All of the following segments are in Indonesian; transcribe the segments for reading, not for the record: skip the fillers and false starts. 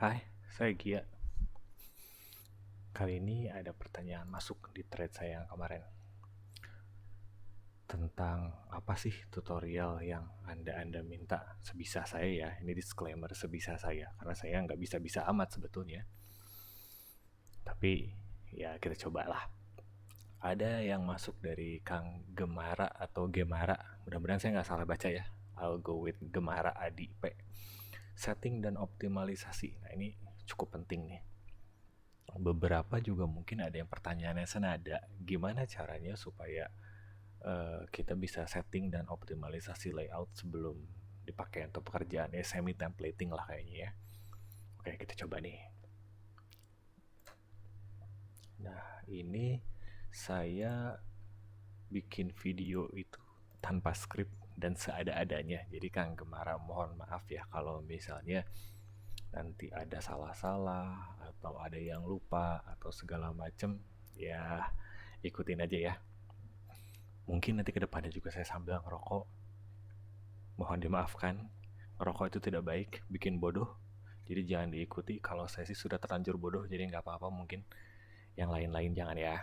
Hai, saya Gia. Kali ini ada pertanyaan masuk di thread saya yang kemarin. Tentang apa sih tutorial yang Anda minta? Sebisa saya ya, ini disclaimer sebisa saya. Karena saya nggak bisa-bisa amat sebetulnya. Tapi ya kita cobalah. Ada yang masuk dari Kang Gemara atau Gemara. Mudah-mudahan saya nggak salah baca ya. I'll go with Gemara Adi P. Setting dan optimalisasi. Nah ini cukup penting nih. Beberapa juga mungkin ada yang pertanyaannya senada, gimana caranya supaya kita bisa setting dan optimalisasi layout sebelum dipakai untuk pekerjaan ya, semi templating lah kayaknya ya. Oke, kita coba nih. Nah, ini saya bikin video itu tanpa skrip dan seada-adanya. Jadi Kang Gemara mohon maaf ya kalau misalnya nanti ada salah-salah atau ada yang lupa atau segala macem, ya ikutin aja ya. Mungkin nanti kedepannya juga saya sambil ngerokok. Mohon dimaafkan, ngerokok itu tidak baik, bikin bodoh. Jadi jangan diikuti. Kalau saya sih sudah terlanjur bodoh, jadi nggak apa-apa mungkin. Yang lain-lain jangan ya.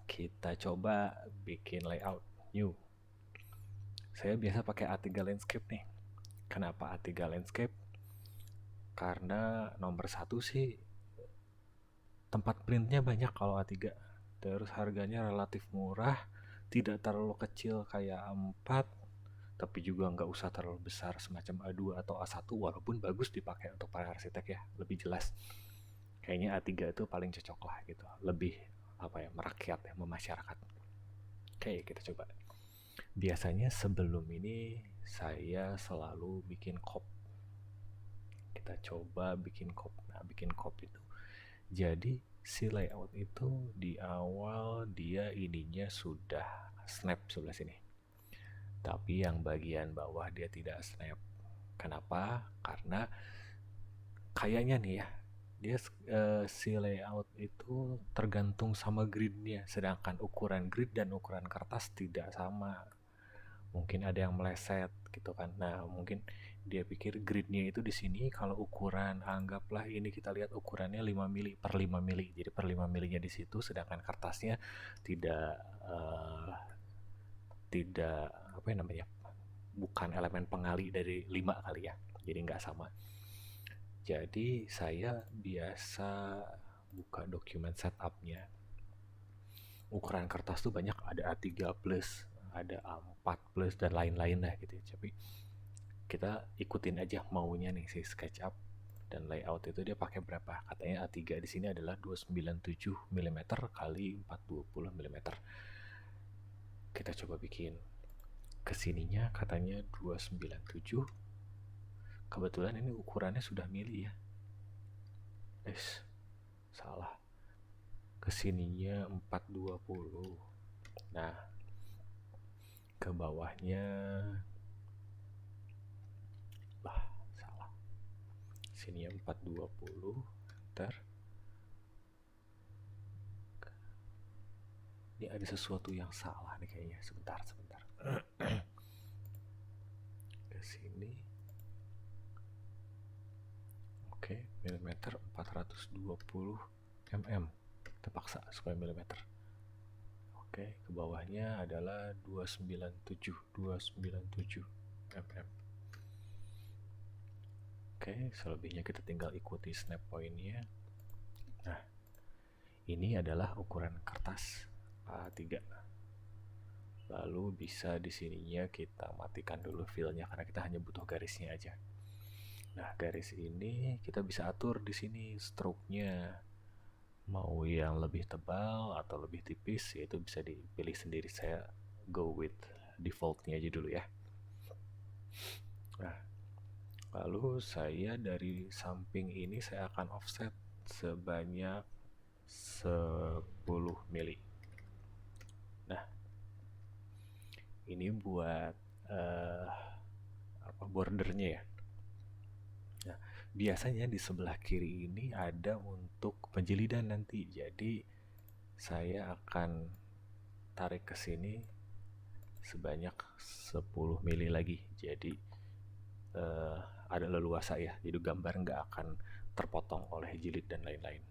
Kita coba bikin layout new. Saya biasa pakai A3 Landscape nih. Kenapa A3 Landscape? Karena nomor satu sih tempat printnya banyak kalau A3. Terus harganya relatif murah, tidak terlalu kecil kayak A4, tapi juga nggak usah terlalu besar semacam A2 atau A1, walaupun bagus dipakai untuk para arsitek ya, lebih jelas. Kayaknya A3 itu paling cocok lah gitu, lebih merakyat ya, memasyarakat. Oke, kita coba. Biasanya sebelum ini saya selalu bikin cop. Kita coba bikin cop. Nah, bikin cop itu jadi si layout itu di awal dia ininya sudah snap sebelah sini. Tapi yang bagian bawah dia tidak snap. Kenapa? Karena kayaknya nih ya, dia si layout itu tergantung sama gridnya, sedangkan ukuran grid dan ukuran kertas tidak sama. Mungkin ada yang meleset gitu kan. Nah, mungkin dia pikir gridnya itu di sini, kalau ukuran anggaplah ini kita lihat ukurannya 5 mili per 5 mili. Jadi per 5 milinya di situ, sedangkan kertasnya tidak tidak apa yang namanya? Bukan elemen pengali dari 5 kali ya. Jadi nggak sama. Jadi saya biasa buka dokumen setupnya. Ukuran kertas tuh banyak, ada A3 plus, ada A4 plus dan lain-lain lah gitu ya. Tapi kita ikutin aja maunya nih si SketchUp dan layout itu dia pakai berapa. Katanya A3 di sini adalah 297 mm kali 420 mm. Kita coba bikin. Kesininya katanya 297. Kebetulan ini ukurannya sudah mili ya. Salah. Kesininya 420. Nah, ke bawahnya salah. Sininya 420. Ntar. Ini ada sesuatu yang salah nih kayaknya. Sebentar. Ke sini. Oke, milimeter 420 mm. Terpaksa supaya milimeter. Oke, ke bawahnya adalah 297 mm. Oke, selebihnya kita tinggal ikuti snap point-nya. Nah, ini adalah ukuran kertas A3. Lalu bisa di sininya kita matikan dulu fill-nya karena kita hanya butuh garisnya aja. Nah, garis ini kita bisa atur di sini stroke-nya. Mau yang lebih tebal atau lebih tipis, yaitu bisa dipilih sendiri. Saya go with default-nya aja dulu ya. Nah, lalu saya dari samping ini saya akan offset sebanyak 10 mili. Nah, ini buat bordernya ya. Nah, biasanya di sebelah kiri ini ada untuk penjilidan nanti. Jadi saya akan tarik ke sini sebanyak 10 mili lagi. Jadi ada leluasa ya. Jadi gambar nggak akan terpotong oleh jilid dan lain-lain.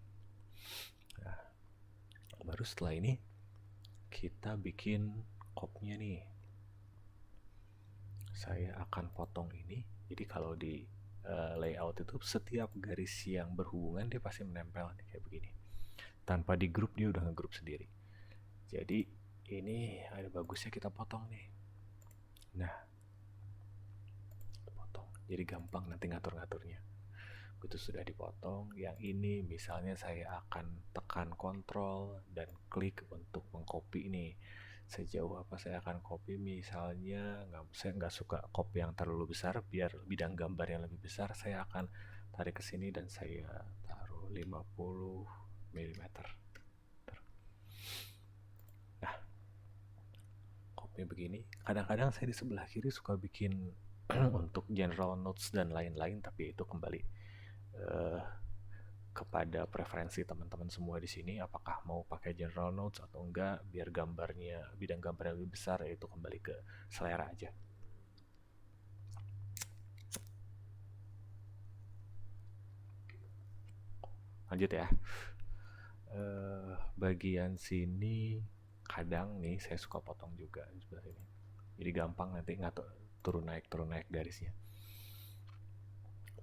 Nah, baru setelah ini kita bikin kopnya nih. Saya akan potong ini. Jadi kalau di layout itu setiap garis yang berhubungan dia pasti menempel nih, kayak begini. Tanpa di grup dia udah ngegrup sendiri. Jadi ini ada bagusnya kita potong nih. Nah, potong. Jadi gampang nanti ngatur-ngaturnya. Itu sudah dipotong. Yang ini misalnya saya akan tekan kontrol dan klik untuk mengcopy ini. Sejauh apa saya akan copy, misalnya saya nggak suka copy yang terlalu besar, biar bidang gambar yang lebih besar, saya akan tarik ke sini dan saya taruh 50 mm. Nah, copy begini. Kadang-kadang saya di sebelah kiri suka bikin untuk general notes dan lain-lain, tapi itu kembali kepada preferensi teman-teman semua di sini, apakah mau pakai general notes atau enggak, biar gambarnya, bidang gambarnya lebih besar, itu kembali ke selera aja. Lanjut ya. Bagian sini kadang nih saya suka potong juga di sebelah sini. Jadi gampang nanti ngatur turun naik garisnya.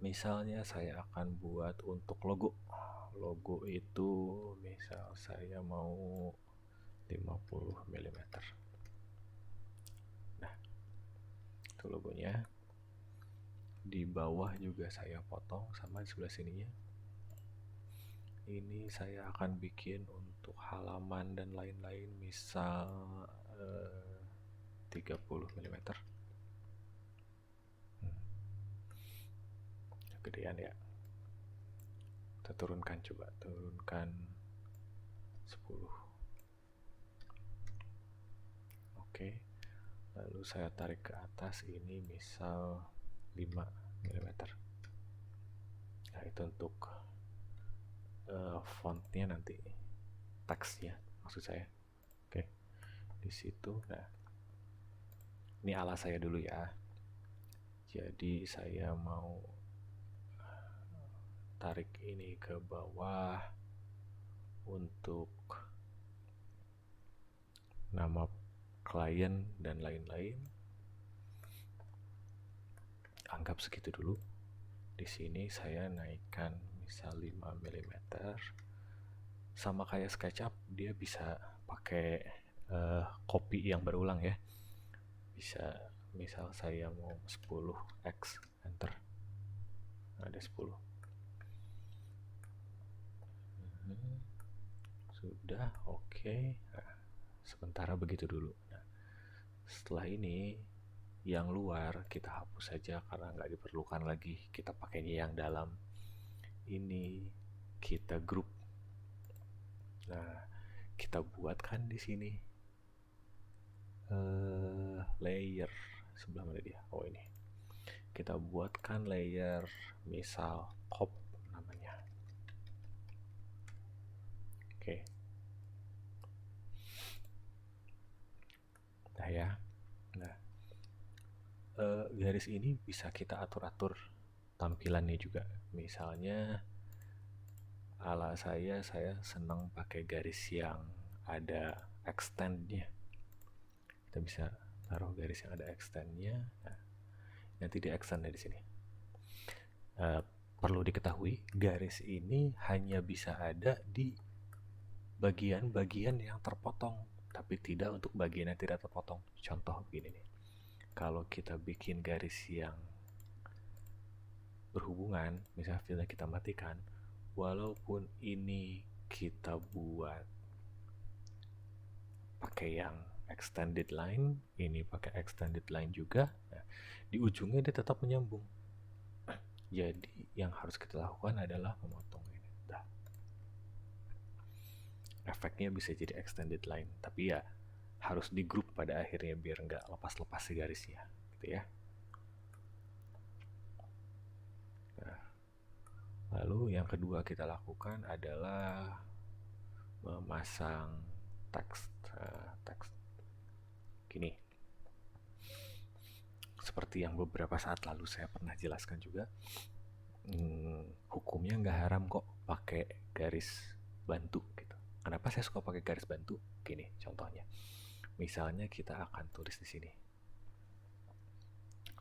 Misalnya saya akan buat untuk logo. Logo itu misal saya mau 50 mm. Nah, itu logonya. Di bawah juga saya potong sama di sebelah sininya. Ini saya akan bikin untuk halaman dan lain-lain, misal 30 mm. Kegedean ya. Kita turunkan, coba turunkan 10. Oke. Lalu saya tarik ke atas, ini misal 5 mm. Nah, itu untuk fontnya nanti, teksnya maksud saya. Oke. Di situ. Nah, ini ala saya dulu ya. Jadi saya mau tarik ini ke bawah untuk nama klien dan lain-lain. Anggap segitu dulu. Di sini saya naikkan misal 5 mm. Sama kayak SketchUp, dia bisa pakai copy yang berulang ya. Bisa, misal saya mau 10x, enter. Ada 10. Sudah, oke. Nah, sementara begitu dulu. Nah, setelah ini yang luar kita hapus saja karena nggak diperlukan lagi. Kita pakainya yang dalam. Ini kita grup. Nah, kita buatkan di sini layer. Sebelah mana dia? Oh, ini. Kita buatkan layer misal cop namanya. Oke. Nah ya. Nah, garis ini bisa kita atur-atur tampilannya juga. Misalnya ala saya senang pakai garis yang ada extendnya. Kita bisa taruh garis yang ada extendnya. Nah, nanti di extend dari sini. Perlu diketahui, garis ini hanya bisa ada di bagian-bagian yang terpotong, tapi tidak untuk bagian yang tidak terpotong. Contoh begini nih. Kalau kita bikin garis yang berhubungan, misalnya filenya kita matikan, walaupun ini kita buat pakai yang extended line, ini pakai extended line juga, nah, di ujungnya dia tetap menyambung. Jadi yang harus kita lakukan adalah memotong ini. Nah, efeknya bisa jadi extended line, tapi ya harus di grup pada akhirnya biar nggak lepas-lepas si garisnya, gitu ya. Nah, lalu yang kedua kita lakukan adalah memasang teks gini. Seperti yang beberapa saat lalu saya pernah jelaskan juga, hukumnya nggak haram kok pakai garis bantu gitu. Kenapa saya suka pakai garis bantu? Gini contohnya. Misalnya kita akan tulis di sini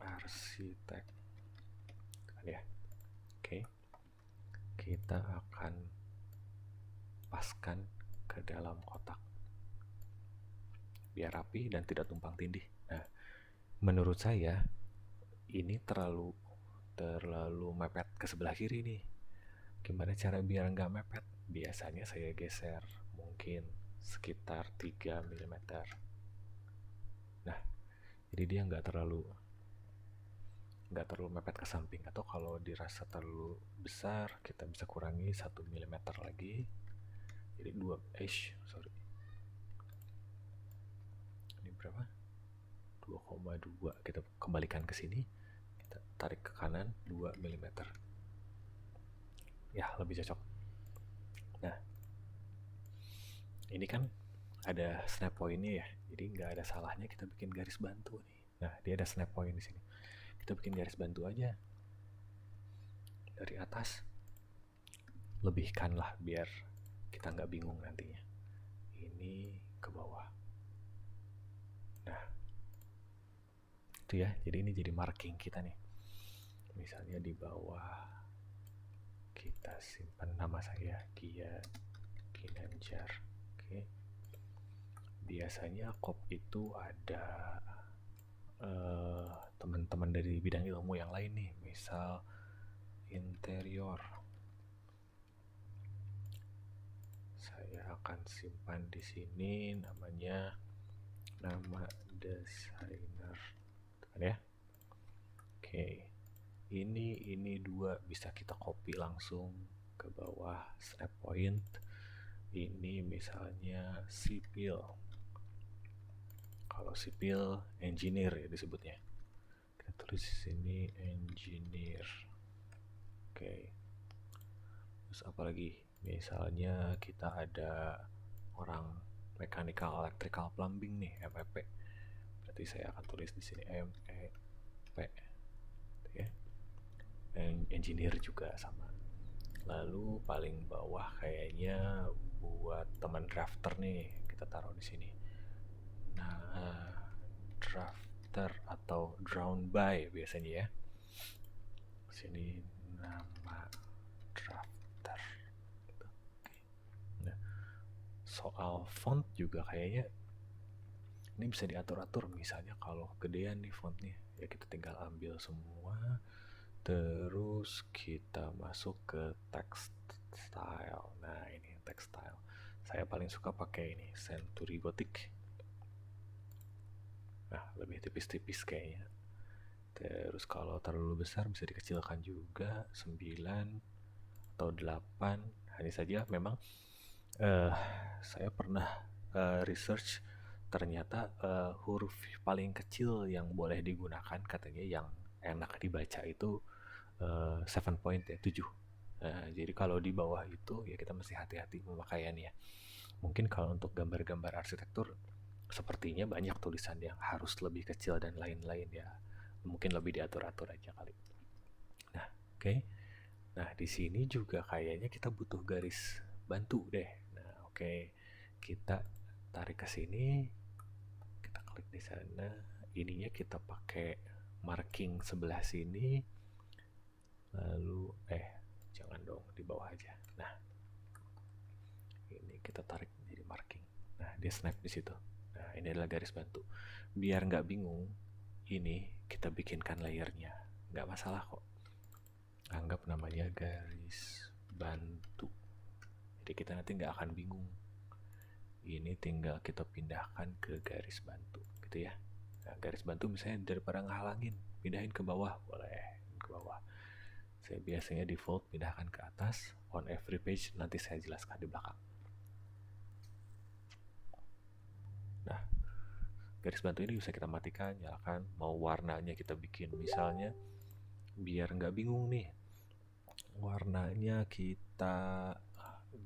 arsitek, kan ya. Oke, kita akan paskan ke dalam kotak biar rapi dan tidak tumpang tindih. Nah, menurut saya ini terlalu mepet ke sebelah kiri nih. Gimana cara biar nggak mepet? Biasanya saya geser mungkin sekitar 3 mm. Nah, jadi dia nggak terlalu mepet ke samping. Atau kalau dirasa terlalu besar, kita bisa kurangi 1 mm lagi. Jadi 2, sorry. Ini berapa? 2,2. Kita kembalikan ke sini. Kita tarik ke kanan 2 mm. Ya, lebih cocok. Nah, ini kan ada snap point-nya ya. Jadi nggak ada salahnya kita bikin garis bantu nih. Nah, dia ada snap point di sini. Kita bikin garis bantu aja. Dari atas lebihkan lah biar kita nggak bingung nantinya. Ini ke bawah. Nah, itu ya. Jadi ini jadi marking kita nih. Misalnya di bawah kita simpan nama saya Gia Ginanjar. Oke. Biasanya kop itu ada teman-teman dari bidang ilmu yang lain nih, misal interior. Saya akan simpan di sini namanya nama desainer, kan ya. Oke. Ini dua bisa kita copy langsung ke bawah snap point. Ini misalnya sipil. Kalau sipil engineer ya disebutnya. Kita tulis di sini engineer. Oke. Terus apa lagi? Misalnya kita ada orang mechanical, electrical, plumbing nih, MEP. Berarti saya akan tulis di sini MEP. Ya. Engineer juga sama. Lalu paling bawah kayaknya buat teman drafter nih, kita taruh di sini. Nah, drafter atau drawn by biasanya ya. Sini nama drafter. Gitu. Nah, soal font juga kayaknya ini bisa diatur-atur. Misalnya kalau gedean nih fontnya, ya kita tinggal ambil semua. Terus kita masuk ke text style. Nah, ini text style. Saya paling suka pakai ini, Century Gothic. Nah, lebih tipis-tipis kayaknya. Terus kalau terlalu besar bisa dikecilkan juga, 9 atau 8. Hanya saja memang saya pernah research, ternyata huruf paling kecil yang boleh digunakan katanya yang enak dibaca itu 7 point ya, 7. Jadi kalau di bawah itu ya kita mesti hati-hati pemakaiannya. Mungkin kalau untuk gambar-gambar arsitektur sepertinya banyak tulisan yang harus lebih kecil dan lain-lain ya. Mungkin lebih diatur-atur aja kali. Nah, oke. Nah, di sini juga kayaknya kita butuh garis bantu deh. Nah, oke. Kita tarik ke sini. Kita klik di sana. Ininya kita pakai marking sebelah sini. Lalu jangan dong, di bawah aja. Nah, ini kita tarik jadi marking. Nah, dia snap di situ. Nah, ini adalah garis bantu. Biar nggak bingung, ini kita bikinkan layernya. Nggak masalah kok. Anggap namanya garis bantu. Jadi kita nanti nggak akan bingung. Ini tinggal kita pindahkan ke garis bantu, gitu ya. Nah, garis bantu misalnya daripada ngehalangin, pindahin ke bawah, boleh ke bawah. Saya biasanya default pindahkan ke atas. On every page nanti saya jelaskan di belakang. Nah, garis bantu ini bisa kita matikan, nyalakan. Mau warnanya kita bikin misalnya biar nggak bingung nih, warnanya kita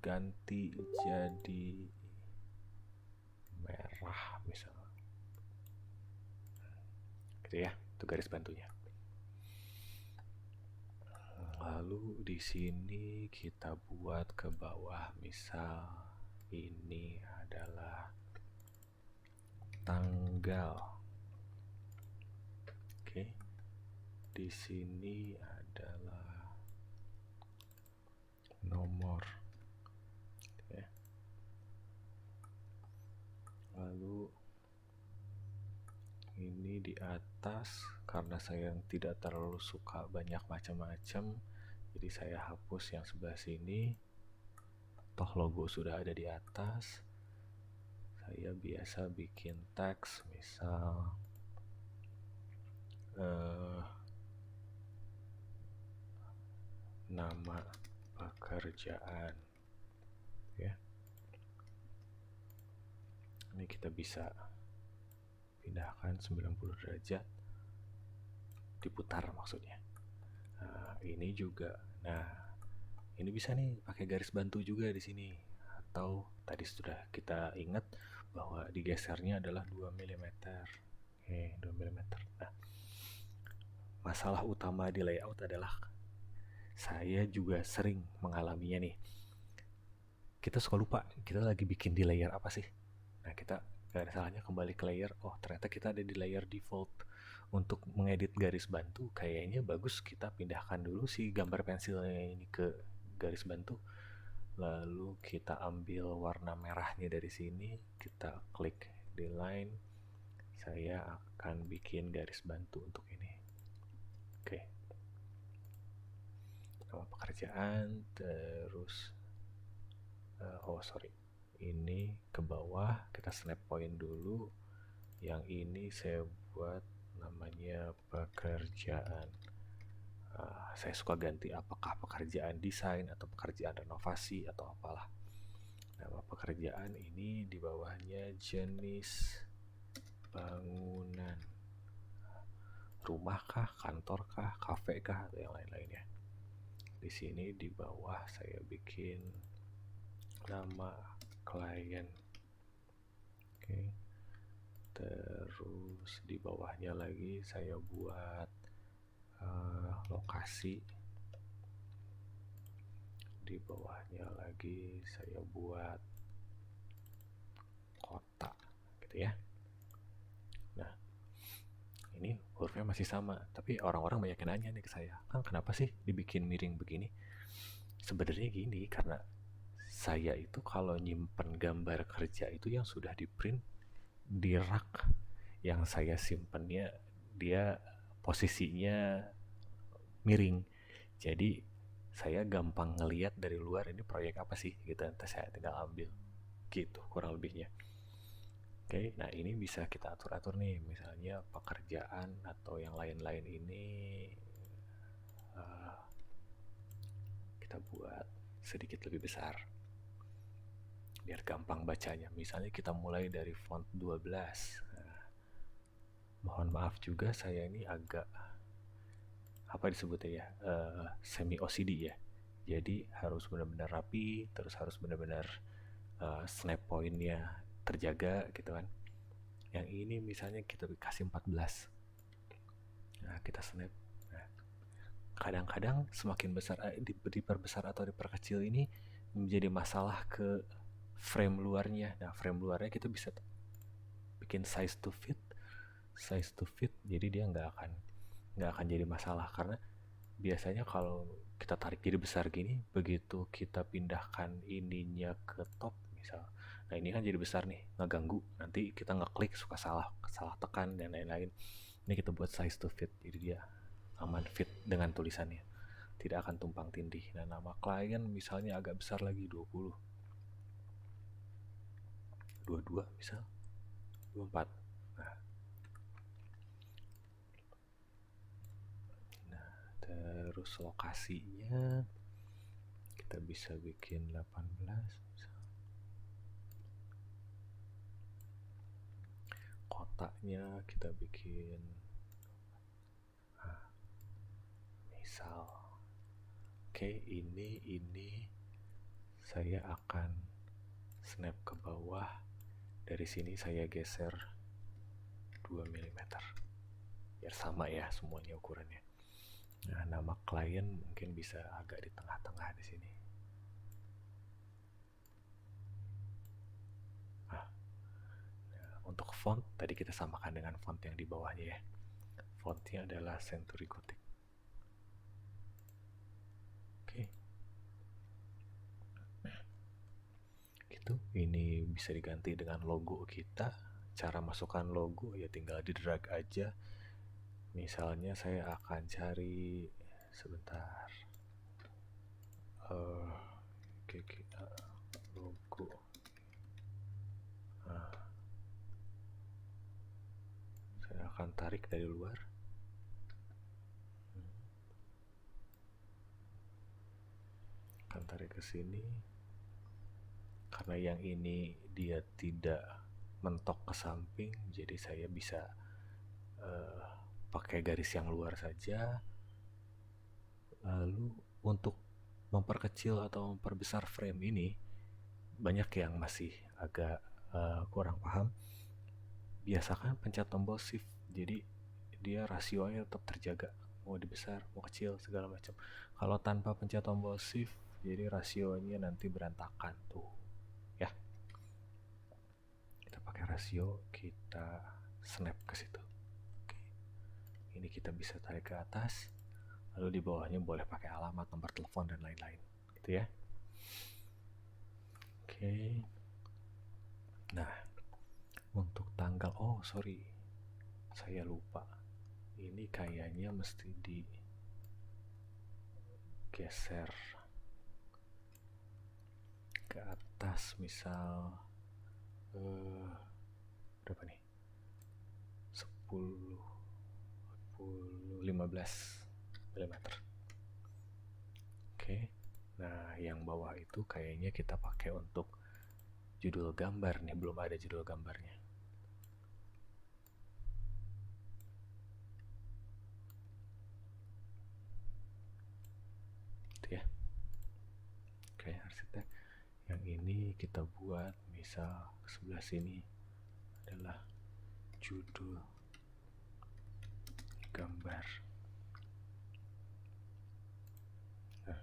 ganti jadi merah misalnya, gitu ya. Itu garis bantunya. Lalu di sini kita buat ke bawah, misal ini adalah tanggal. Oke. Di sini adalah nomor. Oke. Lalu ini di atas, karena saya tidak terlalu suka banyak macam-macam, jadi saya hapus yang sebelah sini. Toh logo sudah ada di atas. Saya biasa bikin teks, misal nama pekerjaan, ya. Ini kita bisa pindahkan 90 derajat, diputar maksudnya. Nah, ini juga. Nah, ini bisa nih pakai garis bantu juga di sini. Atau tadi sudah kita ingat bahwa digesernya adalah 2 mm. Oke, 2 mm. Nah, masalah utama di layout adalah saya juga sering mengalaminya nih. Kita suka lupa kita lagi bikin di layer apa sih. Nah, kita gak ada salahnya kembali ke layer. Oh, ternyata kita ada di layer default. Untuk mengedit garis bantu, kayaknya bagus kita pindahkan dulu si gambar pensilnya ini ke garis bantu. Lalu kita ambil warna merahnya dari sini, kita klik di line. Saya akan bikin garis bantu untuk ini. Oke. Nama pekerjaan, terus ini ke bawah, kita snap point dulu. Yang ini saya buat namanya pekerjaan. Saya suka ganti apakah pekerjaan desain atau pekerjaan renovasi atau apalah. Nama pekerjaan ini di bawahnya jenis bangunan, rumah kah, kantor kah, kafe kah, atau yang lain-lainnya. Di sini di bawah saya bikin nama klien. Oke. Terus di bawahnya lagi saya buat lokasi. Di bawahnya lagi saya buat kota, gitu ya. Nah, ini hurufnya masih sama, tapi orang-orang banyak yang nanya nih ke saya, Kang, kenapa sih dibikin miring begini? Sebenarnya gini, karena saya itu kalau nyimpen gambar kerja itu yang sudah di print di rak yang saya simpennya, dia posisinya miring. Jadi saya gampang ngelihat dari luar ini proyek apa sih gitu, nanti saya tinggal ambil gitu kurang lebihnya. Oke, nah ini bisa kita atur-atur nih, misalnya pekerjaan atau yang lain-lain ini kita buat sedikit lebih besar biar gampang bacanya. Misalnya kita mulai dari font 12. Nah, mohon maaf juga saya ini agak apa disebutnya ya, semi OCD ya. Jadi harus benar-benar rapi, terus harus benar-benar snap pointnya terjaga gitu kan. Yang ini misalnya kita kasih 14. Nah, kita snap. Nah, kadang-kadang semakin besar diperbesar atau diperkecil ini menjadi masalah ke frame luarnya. Nah, frame luarnya kita bisa bikin size to fit. Jadi dia nggak akan jadi masalah, karena biasanya kalau kita tarik jadi besar gini, begitu kita pindahkan ininya ke top misal, nah ini kan jadi besar nih, ngeganggu, nanti kita ngeklik suka salah tekan dan lain-lain. Ini kita buat size to fit, jadi dia aman fit dengan tulisannya, tidak akan tumpang tindih. Nah, nama klien misalnya agak besar lagi, 20, 22 misal, 24. Terus lokasinya kita bisa bikin 18 misal. Kotaknya kita bikin misal. Oke, ini saya akan snap ke bawah. Dari sini saya geser 2 mm biar sama ya semuanya ukurannya. Nah, nama klien mungkin bisa agak di tengah-tengah di sini. Nah, untuk font tadi kita samakan dengan font yang di bawahnya ya. Fontnya adalah Century Gothic. Oke. Gitu. Ini bisa diganti dengan logo kita. Cara masukkan logo ya tinggal di drag aja. Misalnya saya akan cari sebentar. Logo. Saya akan tarik dari luar. Akan tarik ke sini. Karena yang ini dia tidak mentok ke samping, jadi saya bisa pakai garis yang luar saja. Lalu untuk memperkecil atau memperbesar frame ini, banyak yang masih agak kurang paham. Biasakan pencet tombol shift, jadi dia rasionya tetap terjaga, mau dibesar mau kecil segala macam. Kalau tanpa pencet tombol shift, jadi rasionya nanti berantakan tuh ya. Kita pakai rasio, kita snap ke situ. Oke. Ini kita bisa tarik ke atas, lalu di bawahnya boleh pakai alamat, nomor telepon dan lain-lain gitu ya. Oke. Nah, untuk tanggal, saya lupa. Ini kayaknya mesti digeser ke atas, misal berapa nih? 15 mm. Oke. Nah, yang bawah itu kayaknya kita pakai untuk judul gambar nih, belum ada judul gambarnya. Itu ya. Oke, arsitek. Yang ini kita buat misal sebelah sini adalah judul gambar. Nah,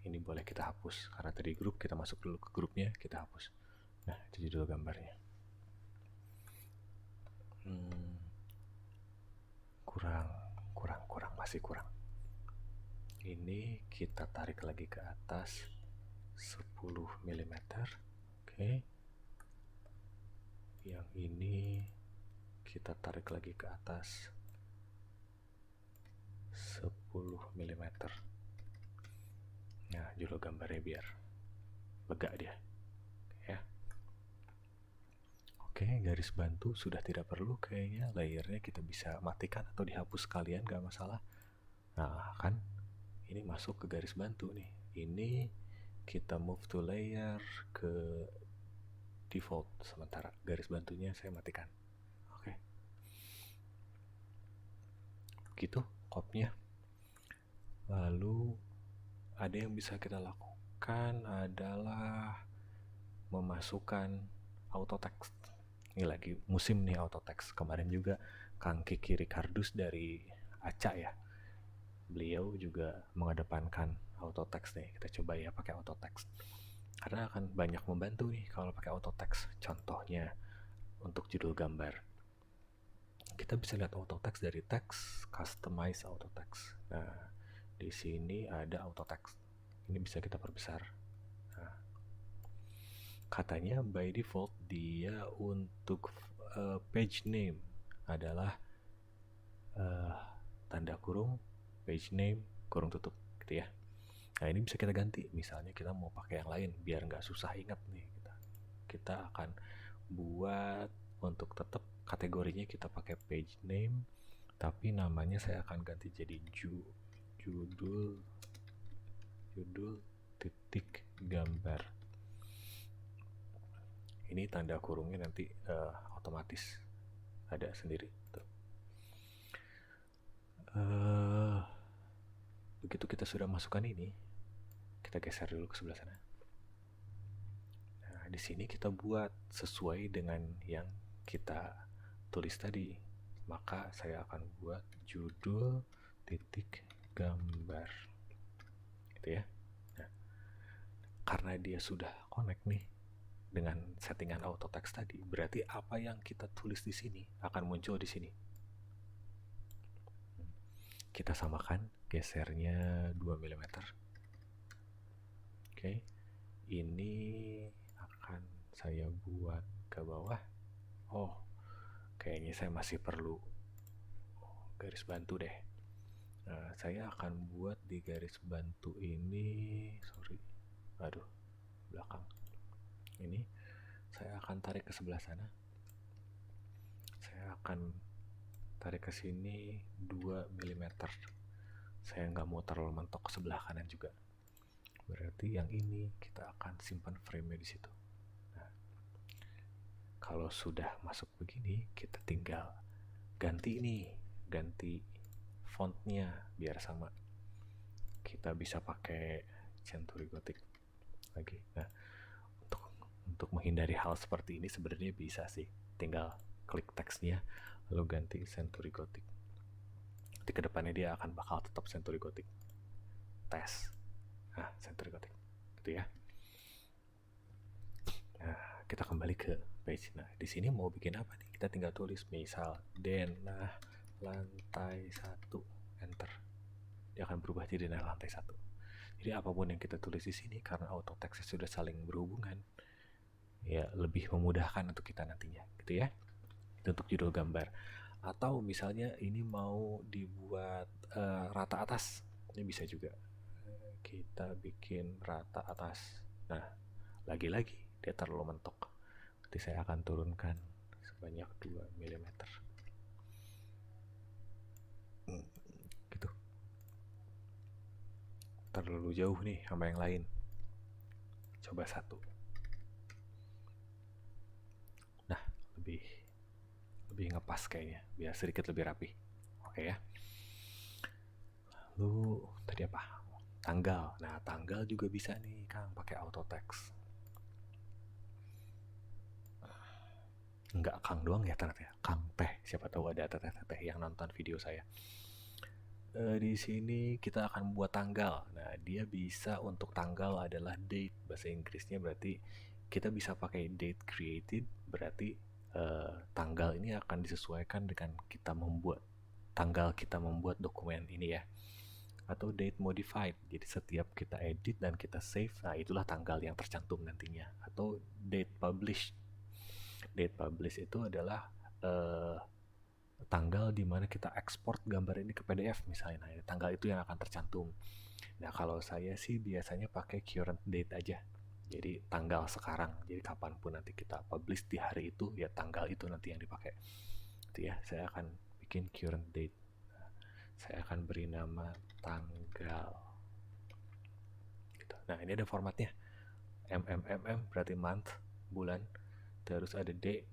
ini boleh kita hapus karena tadi grup, kita masuk dulu ke grupnya, kita hapus. Nah, itu judul gambarnya. Masih kurang. Ini kita tarik lagi ke atas 10 mm. Oke. Yang ini kita tarik lagi ke atas 10 mm. Nah, judul gambarnya biar lega dia ya. Oke, garis bantu sudah tidak perlu kayaknya. Layernya kita bisa matikan atau dihapus sekalian, gak masalah. Nah, kan ini masuk ke garis bantu nih. Ini kita move to layer ke default, sementara garis bantunya saya matikan. Oke. Gitu kopnya. Lalu ada yang bisa kita lakukan adalah memasukkan auto text. Ini lagi musim nih auto text. Kemarin juga Kang Kiki Ricardus dari Aca ya, beliau juga mengedepankan auto text nih. Kita coba ya pakai auto text karena akan banyak membantu nih kalau pakai auto text. Contohnya untuk judul gambar, kita bisa lihat auto text dari text, customize auto text. Nah, di sini ada auto text. Ini bisa kita perbesar. Nah, katanya by default dia untuk page name adalah tanda kurung, page name, kurung tutup gitu ya. Nah, ini bisa kita ganti. Misalnya kita mau pakai yang lain biar nggak susah ingat nih. Kita akan buat untuk tetap kategorinya kita pakai page name, tapi namanya saya akan ganti jadi judul titik gambar. Ini tanda kurungnya nanti otomatis ada sendiri. Begitu kita sudah masukkan ini, kita geser dulu ke sebelah sana. Nah, di sini kita buat sesuai dengan yang kita tulis tadi. Maka saya akan buat judul titik gambar gitu ya. Nah, karena dia sudah connect nih dengan settingan auto text tadi, berarti apa yang kita tulis di sini akan muncul di sini. Kita samakan, gesernya 2 mm. Oke, ini akan saya buat ke bawah. Oh, kayaknya saya masih perlu garis bantu deh. Nah, saya akan buat di garis bantu ini, belakang. Ini saya akan tarik ke sebelah sana. Saya akan tarik ke sini 2 mm. Saya nggak mau terlalu mentok ke sebelah kanan juga. Berarti yang ini kita akan simpan frame-nya di situ. Nah, kalau sudah masuk begini, kita tinggal ganti fontnya biar sama. Kita bisa pakai Century Gothic lagi. Nah, untuk menghindari hal seperti ini sebenarnya bisa sih, tinggal klik teksnya lalu ganti Century Gothic. Di kedepannya dia akan bakal tetap Century Gothic. Tes. Nah, Century Gothic. Gitu ya. Nah, kita kembali ke page. Nah, di sini mau bikin apa nih? Kita tinggal tulis misal denah lantai 1, enter. Dia akan berubah jadi denah lantai 1. Jadi apapun yang kita tulis di sini karena auto text sudah saling berhubungan, ya lebih memudahkan untuk kita nantinya, gitu ya. Itu untuk judul gambar. Atau misalnya ini mau dibuat rata atas, ini bisa juga. Kita bikin rata atas. Nah, lagi-lagi dia terlalu mentok. Nanti saya akan turunkan sebanyak 2 mm. Gitu. Terlalu jauh nih sama yang lain. Coba 1. Nah, lebih ngepas kayaknya, biar sedikit lebih rapi. Oke ya. Lalu tadi apa? Tanggal. Nah, tanggal juga bisa nih Kang pakai auto text. Enggak Kang doang ya ternyata ya. Kang Teh, siapa tahu ada teteh yang nonton video saya. Di sini kita akan buat tanggal. Nah, dia bisa untuk tanggal adalah date, bahasa Inggrisnya berarti kita bisa pakai date created, berarti tanggal ini akan disesuaikan dengan kita membuat dokumen ini ya. Atau date modified, jadi setiap kita edit dan kita save, nah itulah tanggal yang tercantum nantinya. Atau date published. Date published itu adalah tanggal di mana kita ekspor gambar ini ke PDF misalnya. Nah, tanggal itu yang akan tercantum. Nah, kalau saya sih biasanya pakai current date aja. Jadi tanggal sekarang. Jadi kapanpun nanti kita publish di hari itu, ya tanggal itu nanti yang dipakai. Itu ya, saya akan bikin current date. Nah, saya akan beri nama tanggal. Gitu. Nah, ini ada formatnya. berarti month, bulan. Terus ada day,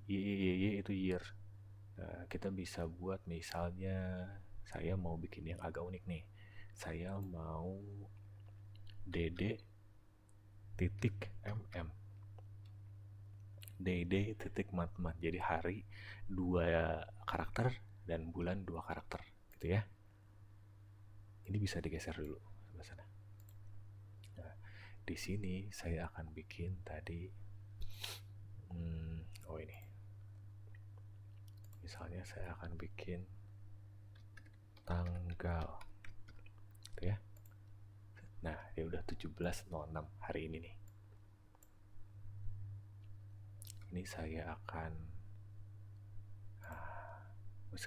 y itu year. Nah, kita bisa buat misalnya saya mau bikin yang agak unik nih. Saya mau dd titik mm. dd titik month. Jadi hari 2 karakter dan bulan 2 karakter gitu ya. Ini bisa digeser dulu sebelah sana. Nah, di sini saya akan bikin tadi ini. Misalnya saya akan bikin tanggal gitu ya. Nah, dia udah 17.06 hari ini nih. Ini saya akan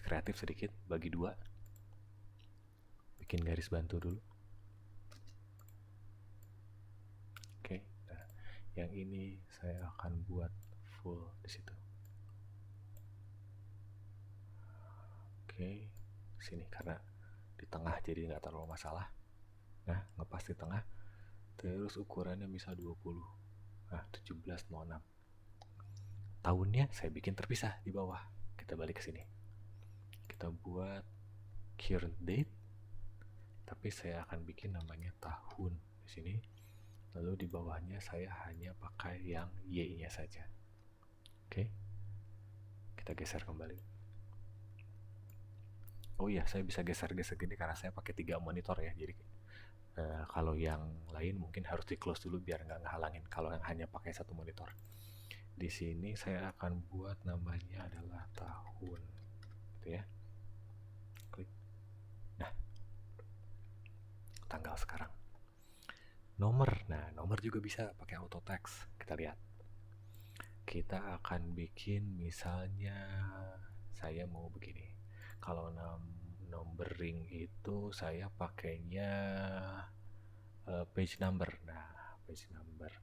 kreatif sedikit, bagi 2. Bikin garis bantu dulu. Oke. Nah, yang ini saya akan buat full di situ. Oke, sini karena di tengah jadi nggak terlalu masalah. Nah, ngepas di tengah. Terus ukurannya bisa 20. Nah, 17.06. Tahunnya saya bikin terpisah di bawah. Kita balik ke sini. Kita buat current date, tapi saya akan bikin namanya tahun di sini. Lalu di bawahnya saya hanya pakai yang Y-nya saja. Oke. Kita geser kembali. Oh iya, saya bisa geser-geser gini karena saya pakai 3 monitor ya. Jadi kalau yang lain mungkin harus di close dulu biar nggak ngehalangin kalau yang hanya pakai satu monitor. Di sini saya akan buat namanya adalah tahun, gitu ya. Klik. Nah, tanggal sekarang. Nomor. Nah, nomor juga bisa pakai auto text. Kita lihat. Kita akan bikin misalnya saya mau begini. Kalau numbering itu saya pakainya page number. Nah, page number.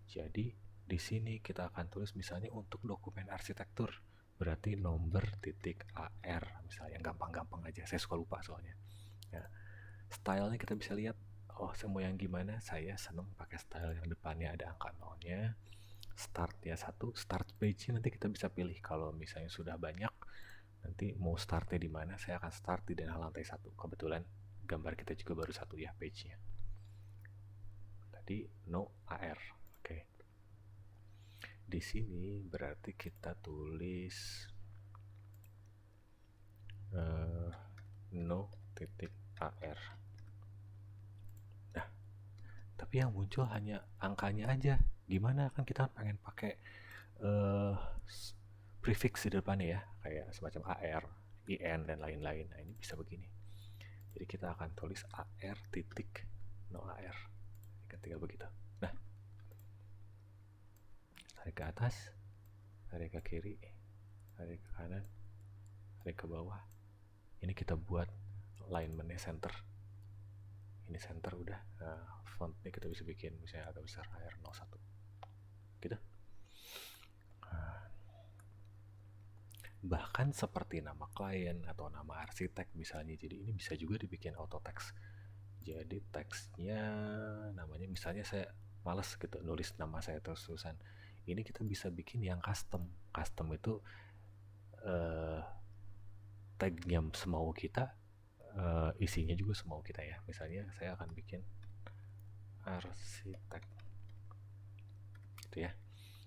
Jadi di sini kita akan tulis misalnya untuk dokumen arsitektur. Berarti nomor titik AR misalnya, gampang-gampang aja. Saya suka lupa soalnya. Ya, stylenya kita bisa lihat. Oh, saya mau yang gimana? Saya seneng pakai style yang depannya ada angka nolnya. Start ya satu, start page-nya nanti kita bisa pilih. Kalau misalnya sudah banyak, nanti mau startnya di mana, saya akan start di denah lantai 1. Kebetulan gambar kita juga baru satu ya page-nya. Tadi no AR. Oke. Di sini berarti kita tulis no titik AR. Nah, tapi yang muncul hanya angkanya aja. Gimana, kan kita pengen pakai prefix di depannya ya, kayak semacam AR, IN dan lain-lain. Nah, ini bisa begini. Jadi kita akan tulis AR titik no AR. Ketika begitu. Nah, tarik ke atas, tarik ke kiri, tarik ke kanan, tarik ke bawah. Ini kita buat alignment-nya center. Ini center udah. Nah, fontnya kita bisa bikin misalnya agak besar, AR01. Gitu. Bahkan seperti nama klien atau nama arsitek misalnya, jadi ini bisa juga dibikin auto text. Jadi teksnya namanya misalnya saya males gitu nulis nama saya terus-terusan, ini kita bisa bikin yang custom itu tagnya semau kita, isinya juga semau kita ya. Misalnya saya akan bikin arsitek gitu ya,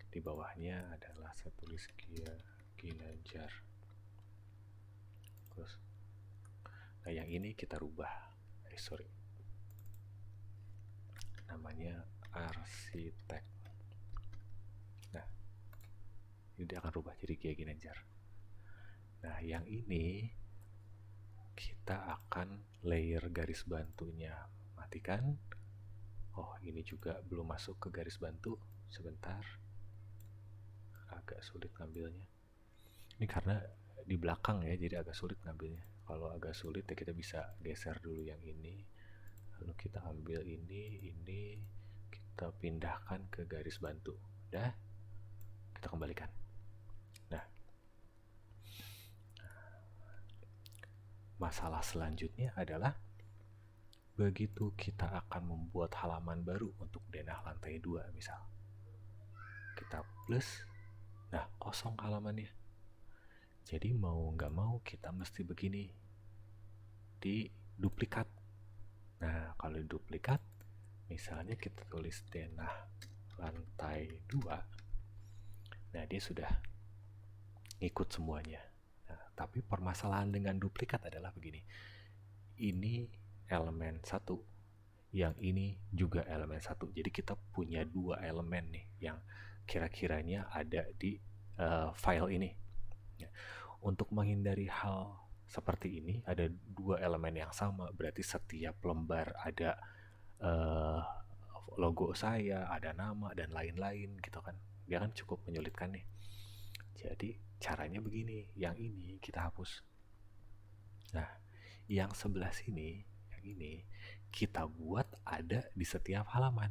di bawahnya adalah saya tulis Ginanjar. Terus nah yang ini kita rubah, namanya arsitek. Nah, ini dia akan rubah jadi Ginanjar. Nah, yang ini kita akan layer garis bantunya matikan. Oh, ini juga belum masuk ke garis bantu. Sebentar, agak sulit ngambilnya. Ini karena di belakang ya, jadi agak sulit ngambilnya. Kalau agak sulit ya kita bisa geser dulu yang ini, lalu kita ambil ini kita pindahkan ke garis bantu. Udah, kita kembalikan. Nah, masalah selanjutnya adalah begitu kita akan membuat halaman baru untuk denah lantai 2 misal, kita plus, nah kosong halamannya. Jadi mau nggak mau kita mesti begini, di duplikat. Nah, kalau di duplikat, misalnya kita tulis denah lantai 2, nah dia sudah ngikut semuanya. Nah, tapi permasalahan dengan duplikat adalah begini, ini elemen 1, yang ini juga elemen 1. Jadi kita punya 2 elemen nih yang kira-kiranya ada di file ini. Ya. Untuk menghindari hal seperti ini, ada 2 elemen yang sama, berarti setiap lembar ada logo saya, ada nama dan lain-lain gitu kan. Dia kan cukup menyulitkan nih. Jadi caranya begini, yang ini kita hapus. Nah, yang sebelah sini, yang ini kita buat ada di setiap halaman.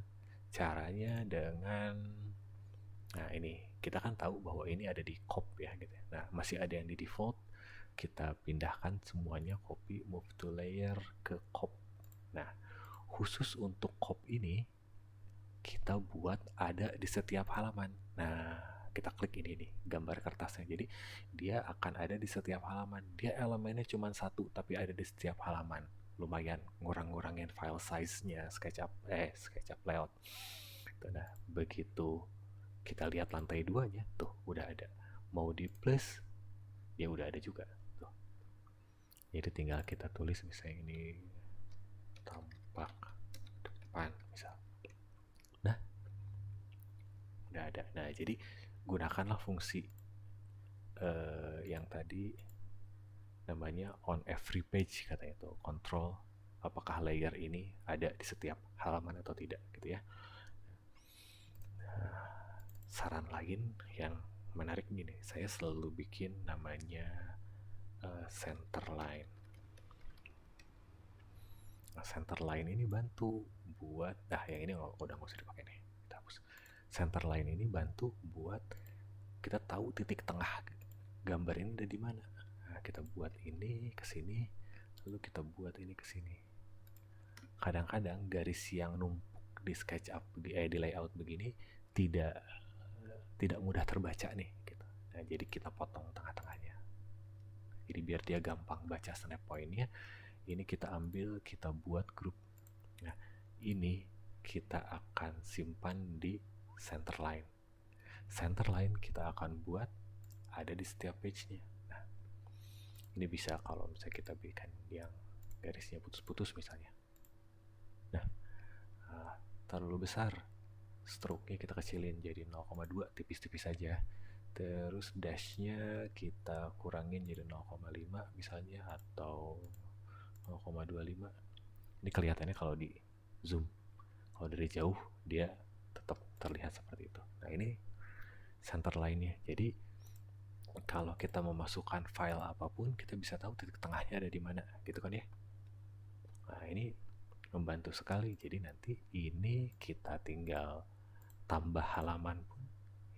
Caranya dengan, nah ini kita kan tahu bahwa ini ada di cop ya gitu. Nah, masih ada yang di default, kita pindahkan semuanya, copy, move to layer ke cop. Nah, khusus untuk cop ini kita buat ada di setiap halaman. Nah, kita klik ini nih, gambar kertasnya. Jadi dia akan ada di setiap halaman. Dia elemennya cuma 1 tapi ada di setiap halaman. Lumayan ngurang-ngurangin file size-nya SketchUp layout. Nah, begitu kita lihat lantai 2-nya, tuh udah ada. Mau di plus, ya udah ada juga. Tuh. Jadi tinggal kita tulis misalnya ini tampak depan misal. Nah, udah ada. Nah, jadi gunakanlah fungsi yang tadi namanya on every page katanya tuh, kontrol apakah layer ini ada di setiap halaman atau tidak gitu ya. Saran lain yang menarik gini, saya selalu bikin namanya center line. Nah, center line ini bantu buat, yang ini udah nggak usah dipakai nih, kita hapus. Center line ini bantu buat kita tahu titik tengah gambar ini ada di mana. Nah, kita buat ini ke sini, lalu kita buat ini ke sini. Kadang-kadang garis yang numpuk di SketchUp di layout begini tidak mudah terbaca nih gitu. Nah, jadi kita potong tengah-tengahnya. Jadi biar dia gampang baca snap point-nya, ini kita ambil, kita buat grup. Nah, ini kita akan simpan di center line. Center line kita akan buat ada di setiap page-nya. Nah, ini bisa kalau misalnya kita bikin yang garisnya putus-putus misalnya. Nah, terlalu besar, stroke-nya kita kecilin jadi 0,2, tipis-tipis saja. Terus dash-nya kita kurangin jadi 0,5 misalnya, atau 0,25. Ini kelihatannya kalau di zoom, kalau dari jauh dia tetap terlihat seperti itu. Nah, ini center line-nya. Jadi kalau kita memasukkan file apapun, kita bisa tahu titik tengahnya ada di mana, gitu kan ya. Nah, ini membantu sekali. Jadi nanti ini kita tinggal tambah halaman pun,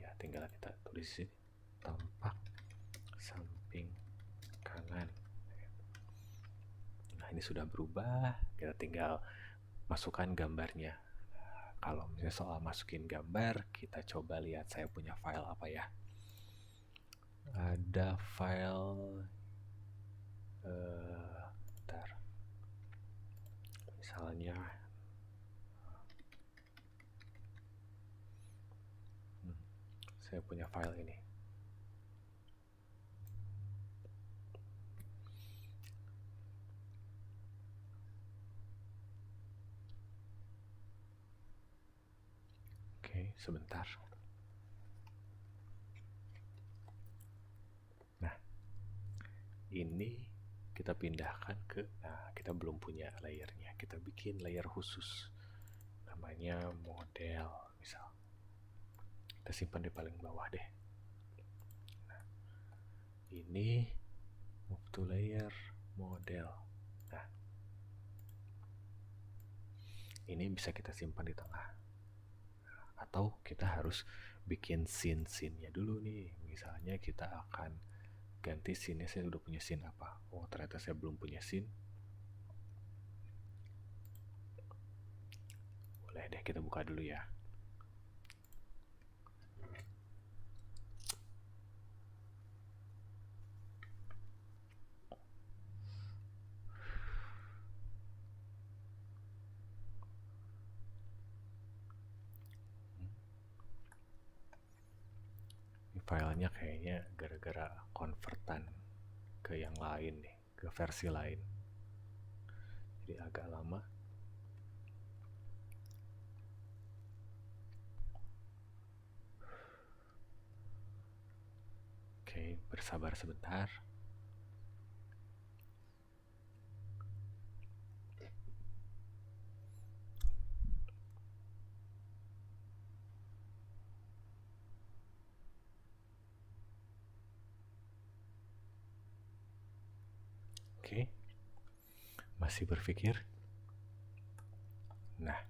ya tinggal kita tulis di sini, tampak samping kanan. Nah, ini sudah berubah, kita tinggal masukkan gambarnya. Nah, kalau misalnya soal masukin gambar, kita coba lihat saya punya file apa ya. Ada file bentar. Misalnya saya punya file ini. Oke, sebentar. Nah, ini kita pindahkan ke, kita belum punya layernya, kita bikin layer khusus namanya model misal. Kita simpan di paling bawah deh. Nah, ini move to layer model. Nah, ini bisa kita simpan di tengah. Atau kita harus bikin scene-nya dulu nih. Misalnya kita akan ganti scene-nya, saya udah punya scene apa. Oh, ternyata saya belum punya scene. Boleh deh, kita buka dulu ya. Filenya kayaknya gara-gara konvertan ke yang lain nih, ke versi lain, jadi agak lama. Oke, bersabar sebentar. Oke, masih berpikir? Nah,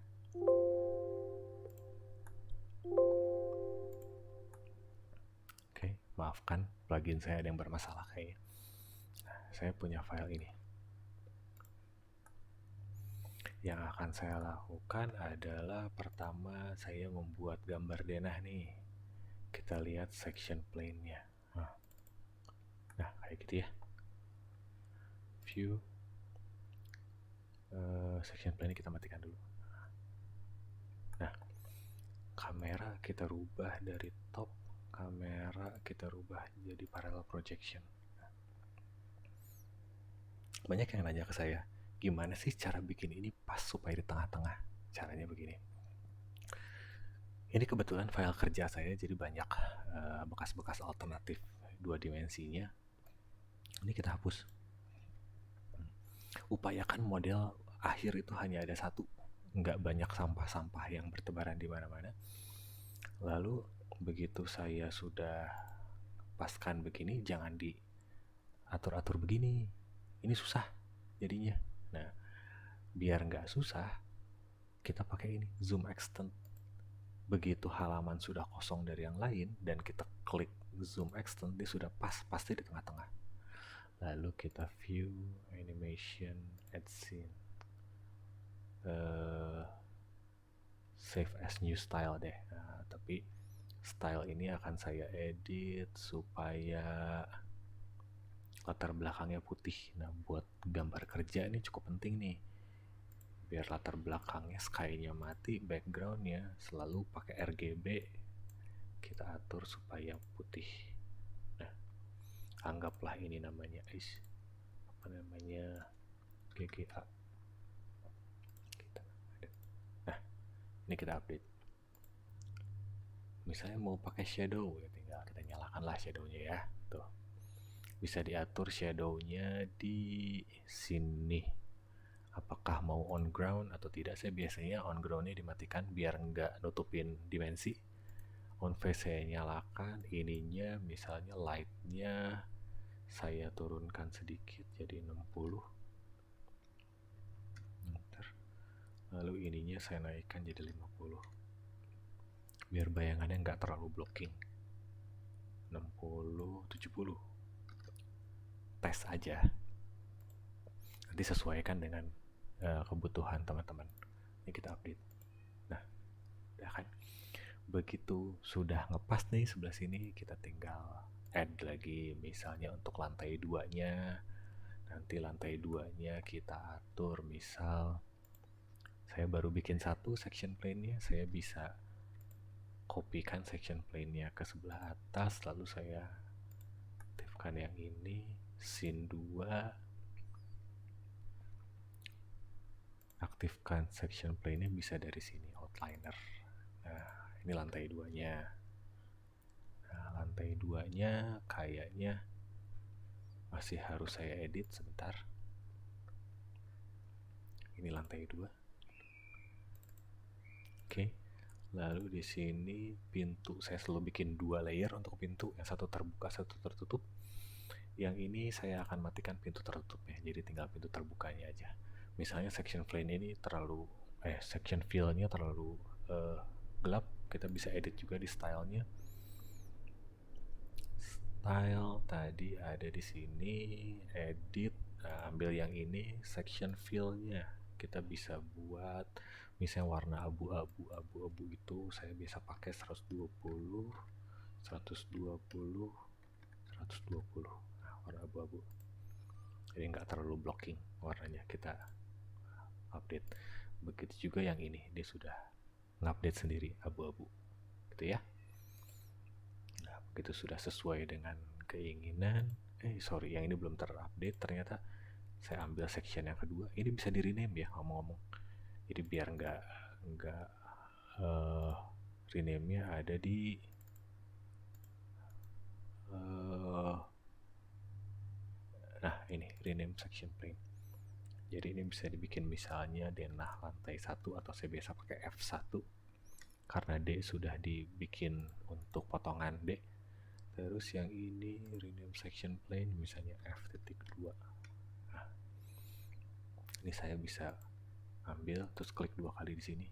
oke, maafkan plugin saya ada yang bermasalah kayaknya. Nah, saya punya file ini. Yang akan saya lakukan adalah pertama saya membuat gambar denah nih. Kita lihat section plane-nya. Nah, kayak gitu ya. View section plane kita matikan dulu. Nah, kamera kita rubah dari top, kamera kita rubah jadi parallel projection. banyak yang nanya ke saya, gimana sih cara bikin ini pas supaya di tengah-tengah? Caranya begini. Ini kebetulan file kerja saya, jadi banyak bekas-bekas alternatif 2 dimensinya. Ini kita hapus. Upayakan model akhir itu hanya ada satu, nggak banyak sampah-sampah yang bertebaran di mana-mana. Lalu begitu saya sudah paskan begini, jangan diatur-atur begini. Ini susah jadinya. Nah, biar nggak susah, kita pakai ini, zoom extend. Begitu halaman sudah kosong dari yang lain dan kita klik zoom extend, dia sudah pasti di tengah-tengah. Lalu kita view, animation, add scene, save as new style deh. Nah, tapi style ini akan saya edit supaya latar belakangnya putih. Nah, buat gambar kerja ini cukup penting nih. Biar latar belakangnya sky-nya mati, background-nya selalu pakai RGB. Kita atur supaya putih. Nah, anggaplah ini namanya GGA. Nah, ini kita update. Misalnya mau pakai shadow, ya tinggal kita nyalakanlah shadow-nya ya. Tuh. Bisa diatur shadow-nya di sini. Apakah mau on ground atau tidak? Saya biasanya on ground-nya dimatikan biar nggak nutupin dimensi. On face saya nyalakan, ininya misalnya light-nya saya turunkan sedikit jadi 60. Lalu ininya saya naikkan jadi 50. Biar bayangannya nggak terlalu blocking. 60, 70. Tes aja. Nanti sesuaikan dengan kebutuhan teman-teman. Ini kita update. Nah, udah kan. Begitu sudah ngepas nih sebelah sini, kita tinggal add lagi misalnya untuk lantai 2-nya. Nanti lantai 2-nya kita atur, misal saya baru bikin satu section plane-nya, saya bisa kopikan section plane-nya ke sebelah atas, lalu saya aktifkan yang ini, scene 2, aktifkan section plane-nya bisa dari sini, outliner. Nah, ini lantai 2-nya. Nah, lantai 2-nya kayaknya masih harus saya edit sebentar. Ini lantai 2. Oke. Lalu di sini pintu, saya selalu bikin 2 layer untuk pintu, yang satu terbuka, satu tertutup. Yang ini saya akan matikan pintu tertutupnya, jadi tinggal pintu terbukanya aja. Misalnya section plane ini section fill-nya terlalu gelap, kita bisa edit juga di style-nya. Style tadi ada di sini, edit, ambil yang ini, section fill-nya kita bisa buat misalnya warna abu-abu itu saya bisa pakai 120. Nah, warna abu-abu, jadi nggak terlalu blocking warnanya. Kita update. Begitu juga yang ini, dia sudah ngupdate sendiri abu-abu gitu ya. Nah, begitu sudah sesuai dengan keinginan. Yang ini belum terupdate, ternyata saya ambil section yang kedua. Ini bisa di rename ya, ngomong-ngomong. Jadi biar nggak rename-nya ada di nah ini rename section plane. Jadi ini bisa dibikin misalnya denah lantai 1, atau saya biasa pakai F1 karena D sudah dibikin untuk potongan D. Terus yang ini rename section plane misalnya F.2. Nah, ini saya bisa ambil terus klik 2 kali di sini.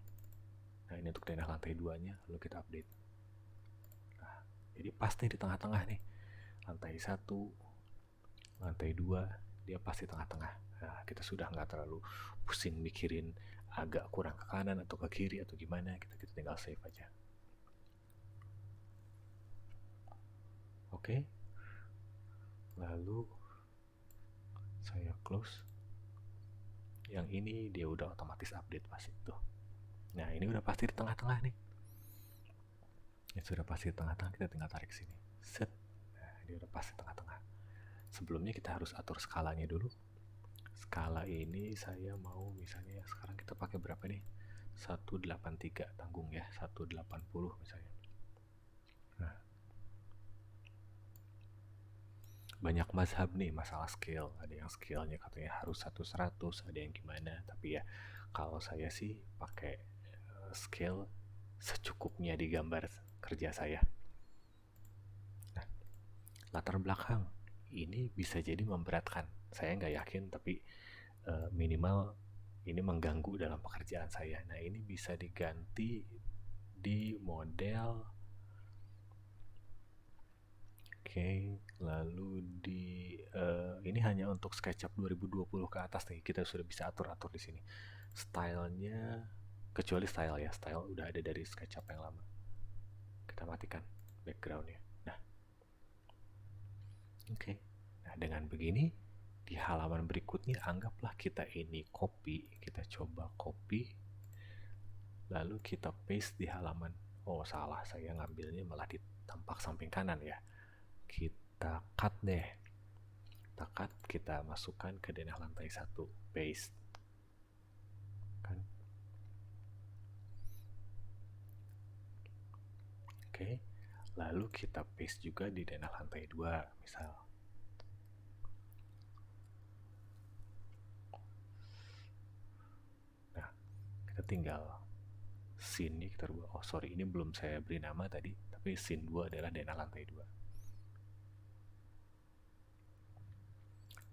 Nah, ini untuk denah lantai 2-nya, lalu kita update. Nah, jadi pasti di tengah-tengah nih. Lantai 1, lantai 2, dia pasti tengah-tengah. Nah, kita sudah nggak terlalu pusing mikirin agak kurang ke kanan atau ke kiri atau gimana, kita tinggal save aja. Oke. Lalu saya close. Yang ini dia udah otomatis update pasti tuh. Nah, ini udah pasti di tengah-tengah nih. Ini sudah pasti di tengah-tengah, kita tinggal tarik sini. Set. Nah, ini udah pasti tengah-tengah. Sebelumnya kita harus atur skalanya dulu. skala ini saya mau misalnya sekarang kita pakai berapa nih? 183 tanggung ya, 180 misalnya. Nah, banyak mazhab nih masalah scale. Ada yang scale-nya katanya harus 1/100, ada yang gimana. Tapi ya kalau saya sih pakai scale secukupnya di gambar kerja saya. Nah, latar belakang ini bisa jadi memberatkan. Saya nggak yakin, tapi minimal ini mengganggu dalam pekerjaan saya. Nah, ini bisa diganti di model. Oke, lalu di ini hanya untuk SketchUp 2020 ke atas nih. Kita sudah bisa atur-atur di sini. Stylenya, kecuali style ya, style udah ada dari SketchUp yang lama. Kita matikan backgroundnya. Nah, oke. Nah, dengan begini di halaman berikutnya anggaplah kita ini copy, kita coba copy, lalu kita paste di halaman. Oh salah, saya ngambilnya malah di tampak samping kanan ya. Kita cut deh, kita cut, kita masukkan ke denah lantai 1, paste kan. Oke, lalu kita paste juga di denah lantai 2 misal. Nah, kita tinggal scene ini kita rubah. Oh sorry, ini belum saya beri nama tadi, tapi scene 2 adalah denah lantai 2.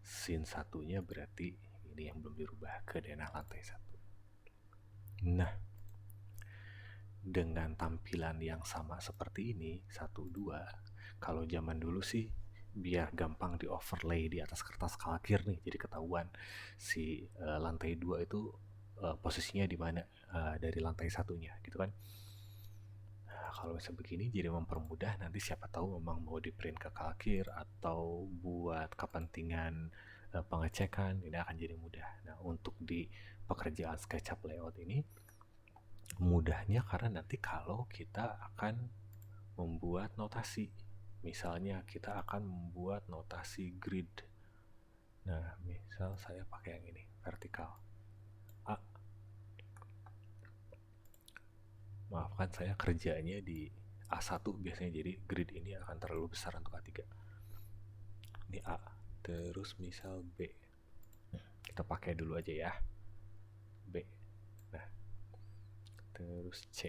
Scene satunya berarti ini yang belum dirubah ke denah lantai 1. Nah, dengan tampilan yang sama seperti ini 1-2, kalau zaman dulu sih biar gampang di overlay di atas kertas kalkir nih, jadi ketahuan si lantai 2 itu posisinya di mana dari lantai satunya gitu kan. Nah, kalau misalnya begini jadi mempermudah, nanti siapa tahu memang mau di print ke kalkir atau buat kepentingan pengecekan, ini akan jadi mudah. Nah, untuk di pekerjaan SketchUp layout ini mudahnya karena nanti kalau kita akan membuat notasi, misalnya kita akan membuat notasi grid. Nah, misal saya pakai yang ini, vertikal A. Maafkan saya kerjanya di A1 biasanya, jadi grid ini akan terlalu besar untuk A3. Ini A, terus misal B. Kita pakai dulu aja ya, B. Nah, terus C.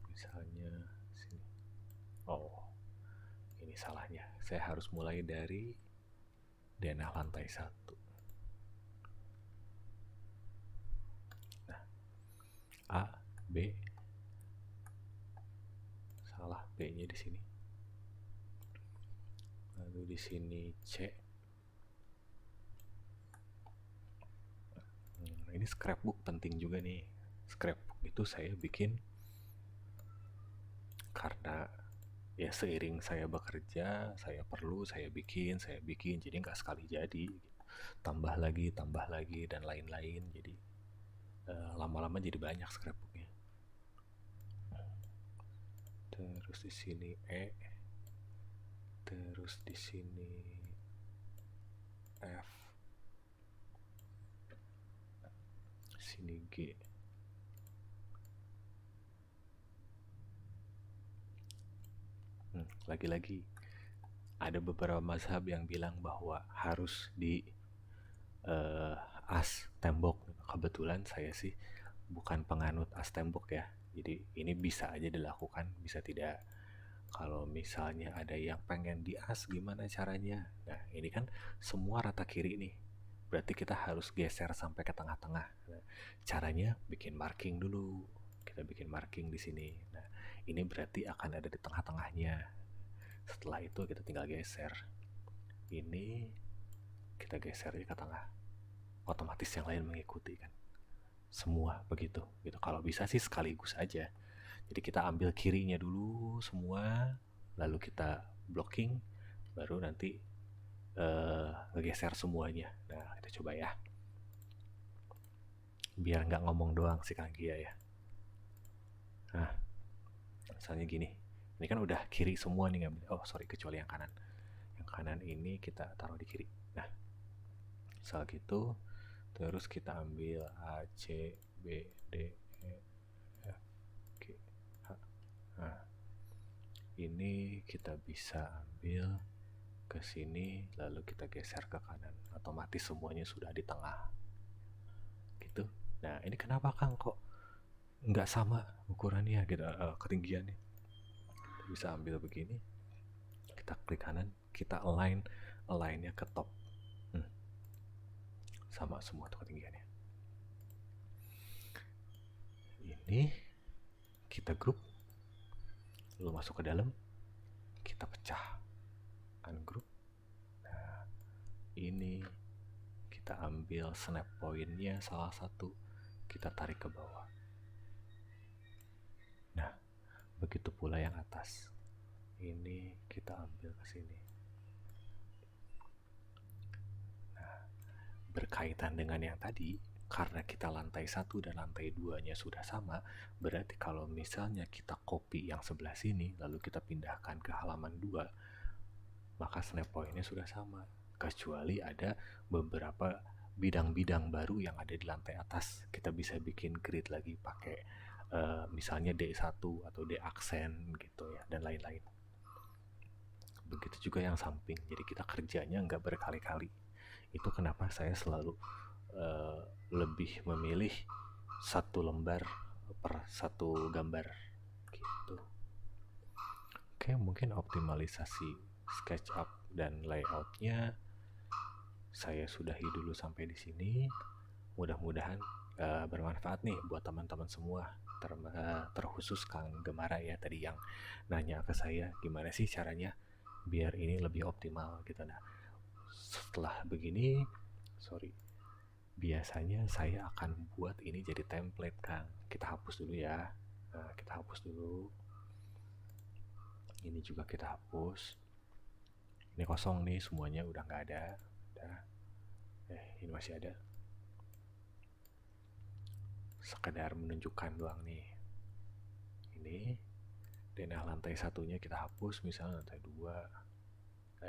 Misalnya sini. Oh, ini salahnya. Saya harus mulai dari denah lantai 1. Nah, A, B. Salah, B-nya di sini. Lalu di sini C. Ini scrapbook penting juga nih. Scrapbook itu saya bikin karena ya seiring saya bekerja, saya perlu, saya bikin, jadi nggak sekali jadi, tambah lagi, dan lain-lain, jadi lama-lama jadi banyak scrapbooknya. Terus di sini E, terus di sini F, sini G. Lagi-lagi ada beberapa mazhab yang bilang bahwa harus di as tembok. Kebetulan saya sih bukan penganut as tembok ya, jadi ini bisa aja dilakukan, bisa tidak. Kalau misalnya ada yang pengen di as gimana caranya, nah ini kan semua rata kiri nih, berarti kita harus geser sampai ke tengah-tengah. Nah, caranya bikin marking dulu, kita bikin marking di sini. Nah, ini berarti akan ada di tengah-tengahnya. Setelah itu kita tinggal geser ini, kita geser ke tengah, otomatis yang lain mengikuti kan. Semua begitu gitu. Kalau bisa sih sekaligus aja, jadi kita ambil kirinya dulu semua, lalu kita blocking, baru nanti ngegeser semuanya. Nah, kita coba ya, biar nggak ngomong doang si Kang Gia ya. Nah, misalnya gini, ini kan udah kiri semua nih ngambil. Oh sorry, kecuali yang kanan. Yang kanan ini kita taruh di kiri. Nah, misal gitu, terus kita ambil A, C, B, D, E, F, G, H. Nah, ini kita bisa ambil ke sini, lalu kita geser ke kanan. Otomatis semuanya sudah di tengah. Gitu. Nah, ini kenapa Kang kok nggak sama ukurannya gitu, ketinggiannya? Kita bisa ambil begini, kita klik kanan, kita align-nya ke top. Sama semua tuh ketinggiannya. Ini kita grup, lalu masuk ke dalam, kita pecah, ungroup. Nah, ini kita ambil snap point-nya salah satu, kita tarik ke bawah. Nah, begitu pula yang atas. Ini kita ambil ke sini. Nah, berkaitan dengan yang tadi, karena kita lantai 1 dan lantai 2-nya sudah sama, berarti kalau misalnya kita copy yang sebelah sini, lalu kita pindahkan ke halaman 2, maka snap point-nya sudah sama. Kecuali ada beberapa bidang-bidang baru yang ada di lantai atas. Kita bisa bikin grid lagi pakai misalnya D1 atau D aksen gitu ya, dan lain-lain. Begitu juga yang samping, jadi kita kerjanya nggak berkali-kali. Itu kenapa saya selalu lebih memilih satu lembar per satu gambar gitu. Oke, mungkin optimalisasi SketchUp dan layoutnya saya sudahi dulu sampai di sini. Mudah-mudahan bermanfaat nih buat teman-teman semua, terkhusus Kang Gemara ya tadi yang nanya ke saya gimana sih caranya biar ini lebih optimal gitu. Nah, setelah begini, biasanya saya akan buat ini jadi template Kang. Kita hapus dulu ya. Nah, kita hapus dulu. Ini juga kita hapus. Ini kosong nih, semuanya udah nggak ada. Udah. Ini masih ada. Sekedar menunjukkan doang nih. Ini denah lantai satunya kita hapus, misalnya lantai 2.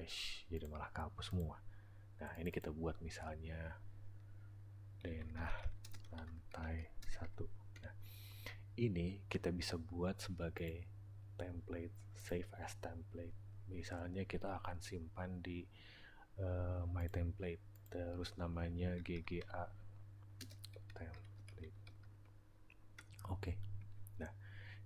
Jadi malah kehapus semua. Nah, ini kita buat misalnya denah lantai 1. Nah, ini kita bisa buat sebagai template, save as template. Misalnya kita akan simpan di my template, terus namanya GGA template. Oke. Nah,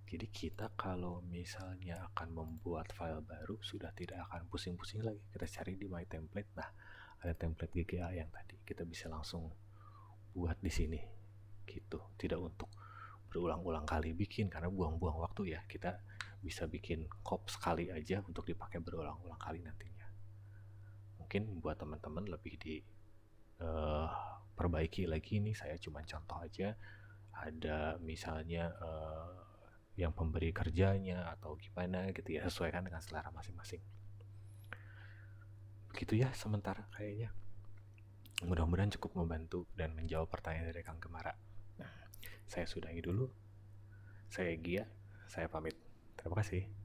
jadi kita kalau misalnya akan membuat file baru sudah tidak akan pusing-pusing lagi. Kita cari di my template. Nah, ada template GGA yang tadi. Kita bisa langsung buat di sini. Gitu. Tidak untuk berulang-ulang kali bikin karena buang-buang waktu ya. Kita bisa bikin copy sekali aja untuk dipakai berulang-ulang kali nantinya. Mungkin buat teman-teman lebih di perbaiki lagi nih, saya cuma contoh aja. Ada misalnya yang pemberi kerjanya atau gimana gitu ya, sesuaikan dengan selera masing-masing. Begitu ya sementara kayaknya. Mudah-mudahan cukup membantu dan menjawab pertanyaan dari Kang Gemara. Nah, saya sudahi dulu. Saya Gia, saya pamit. Terima kasih.